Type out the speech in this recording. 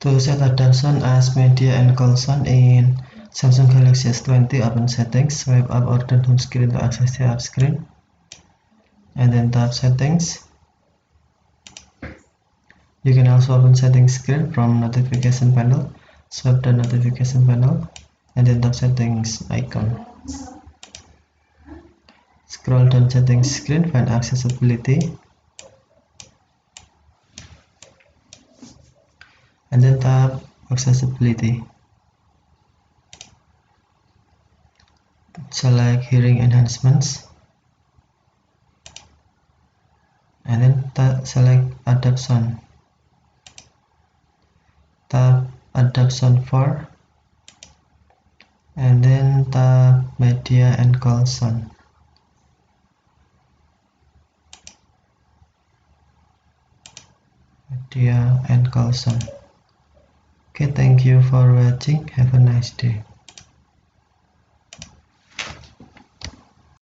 To set adaptation as media and call sound in Samsung Galaxy S20, open settings, swipe up or down home screen to access the app screen, and then tap settings. You can also open settings screen from notification panel, swipe the notification panel, and then tap settings icon. Scroll down settings screen, find accessibility, and then tap accessibility. Select hearing enhancements, and then select adapt sound. Tap adapt sound for, and then tap media and call sound. Media and call sound. Okay, thank you for watching. Have a nice day.